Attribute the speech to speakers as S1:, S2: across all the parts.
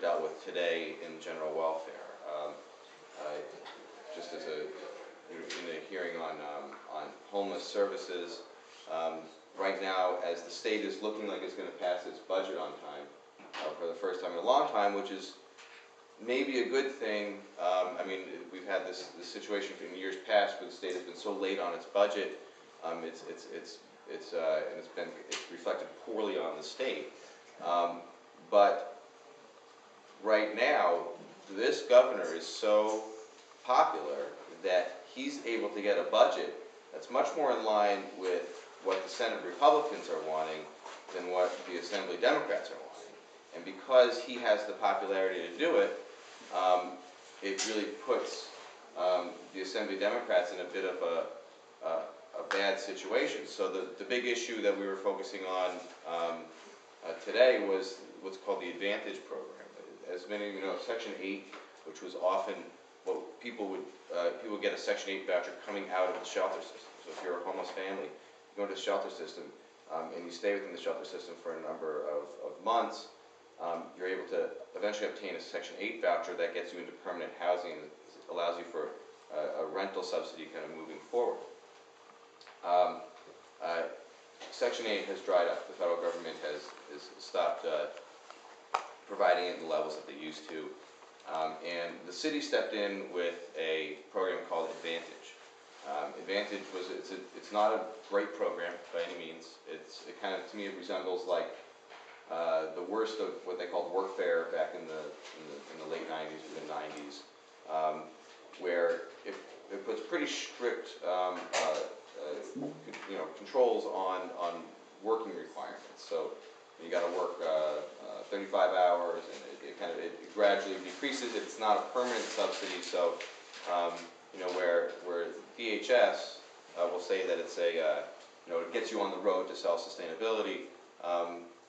S1: dealt with today in general welfare. Just as in a hearing on homeless services, right now, as the state is looking like it's going to pass its budget on time for the first time in a long time, which is maybe a good thing. I mean, we've had this situation in years past where the state has been so late on its budget. It's reflected poorly on the state. But right now, this governor is so popular that he's able to get a budget that's much more in line with what the Senate Republicans are wanting than what the Assembly Democrats are wanting. And because he has the popularity to do it, it really puts the Assembly Democrats in a bit of a bad situation. So the big issue that we were focusing on today was what's called the Advantage program. As many of you know, Section 8, which was often what people would get a Section 8 voucher coming out of the shelter system. So if you're a homeless family, you go into the shelter system and you stay within the shelter system for a number of months, you're able to eventually obtain a Section 8 voucher that gets you into permanent housing and allows you for a rental subsidy kind of moving forward. Section 8 has dried up. The federal government has stopped providing it in the levels that they used to. And the city stepped in with a program called Advantage. Advantage it's not a great program by any means. It kind of, to me, it resembles like the worst of what they called workfare back in the late 90s, mid 90s, where it puts pretty strict controls on working requirements. So you got to work 35 hours, and it gradually decreases. It's not a permanent subsidy, so where DHS will say that it's it gets you on the road to self-sustainability.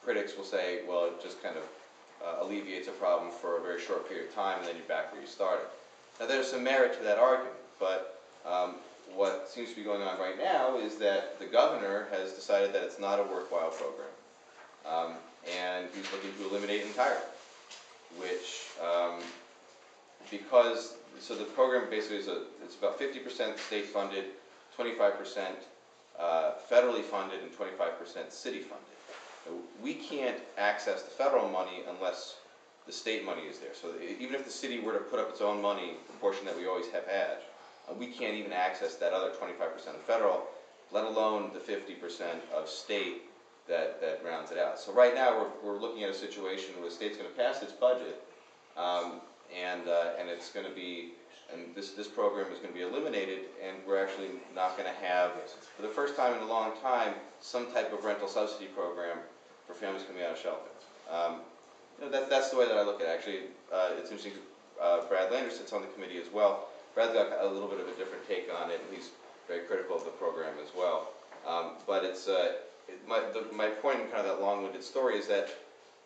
S1: Critics will say, well, it just kind of alleviates a problem for a very short period of time, and then you're back where you started. Now, there's some merit to that argument, but what seems to be going on right now is that the governor has decided that it's not a worthwhile program, and he's looking to eliminate it entirely, which, so the program basically it's about 50% state funded, 25% federally funded, and 25% city funded. We can't access the federal money unless the state money is there. So even if the city were to put up its own money, the portion that we always have had, we can't even access that other 25% of federal, let alone the 50% of state that rounds it out. So right now we're looking at a situation where the state's going to pass its budget, and it's going to be, and this program is going to be eliminated, and we're actually not going to have, for the first time in a long time, some type of rental subsidy program for families coming out of shelter. That's the way that I look at it. Actually, it's interesting. Brad Lander sits on the committee as well. Brad's got a little bit of a different take on it, and he's very critical of the program as well. But my point in kind of that long-winded story is that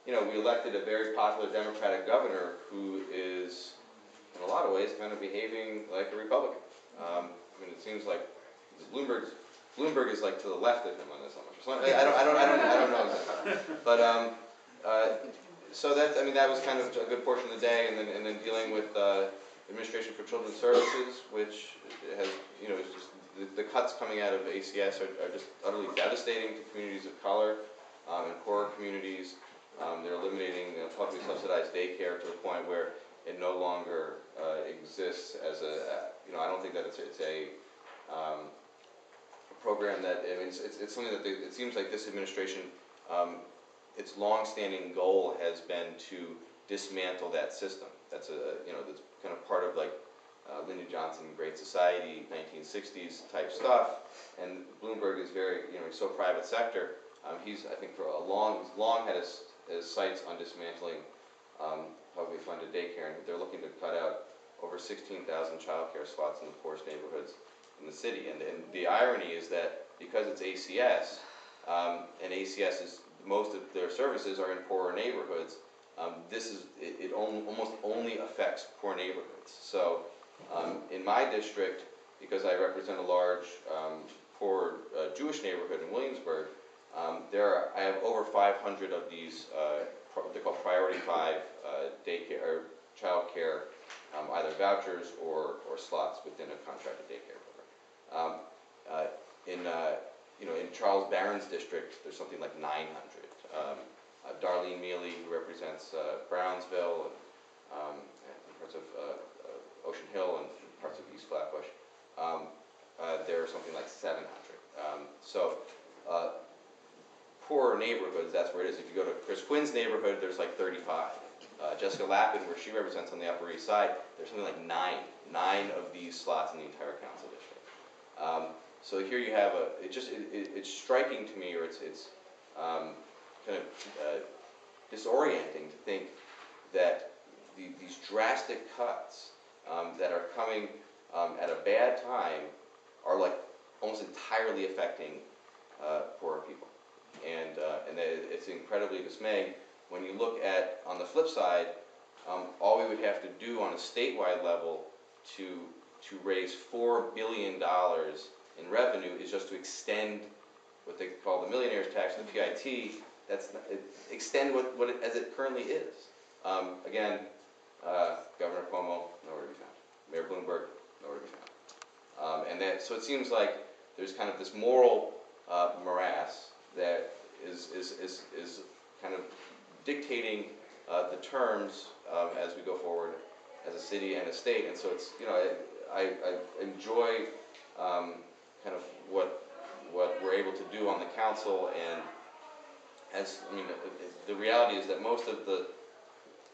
S1: we elected a very popular Democratic governor who is, in a lot of ways, kind of behaving like a Republican. I mean, it seems like Bloomberg is like to the left of him on this. I don't know exactly. But so that was kind of a good portion of the day, and then dealing with Administration for Children's Services, which has it's just the cuts coming out of ACS are just utterly devastating to communities of color and poorer communities. They're eliminating publicly subsidized daycare to the point where it no longer exists as I don't think that it's a program that, I mean, it's something that it seems like this administration, its long-standing goal has been to dismantle that system. That's that's kind of part of like Lyndon Johnson, Great Society, 1960s type stuff. And Bloomberg is very, he's so private sector. He's, I think, long had his sights on dismantling publicly funded daycare, and they're looking to cut out over 16,000 child care slots in the poorest neighborhoods in the city. And the irony is that because it's ACS, and ACS is, most of their services are in poorer neighborhoods, it almost only affects poor neighborhoods. So in my district, because I represent a large poor Jewish neighborhood in Williamsburg, I have over 500 of these, they're called Priority 5 daycare or childcare, either vouchers or slots within a contracted daycare program. In Charles Barron's district, there's something like 900. Darlene Mealy, who represents Brownsville and parts of Ocean Hill and parts of East Flatbush, there are something like 700. Poorer neighborhoods, that's where it is. If you go to Chris Quinn's neighborhood, there's like 35. Jessica Lappin, where she represents on the Upper East Side, there's something like nine of these slots in the entire council district. So here you have it's striking to me, or it's kind of disorienting to think that these drastic cuts that are coming at a bad time are like almost entirely affecting poorer people. And it's incredibly dismaying when you look at, on the flip side, all we would have to do on a statewide level to raise $4 billion in revenue is just to extend what they call the millionaire's tax, the PIT. Extend what it, as it currently is. Again, Governor Cuomo, nowhere to be found. Mayor Bloomberg, nowhere to be found. So it seems like there's kind of this moral morass that is kind of dictating the terms as we go forward as a city and a state. And so it's, I enjoy kind of what we're able to do on the council, and the reality is that most of the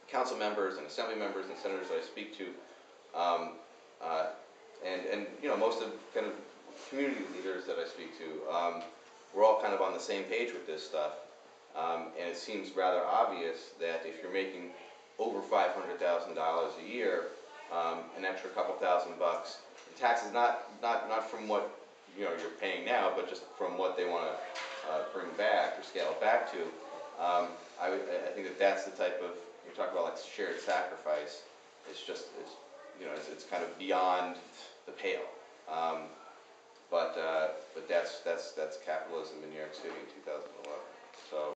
S1: council members and assembly members and senators that I speak to, and most of kind of community leaders that I speak to, we're all kind of on the same page with this stuff. And it seems rather obvious that if you're making over $500,000 a year, an extra couple $1,000 bucks, the tax is not from what you're paying now, but just from what they want to bring back or scale it back to. I think that's the type of, you talk about like shared sacrifice. It's kind of beyond the pale. But that's capitalism in New York City in 2011. So.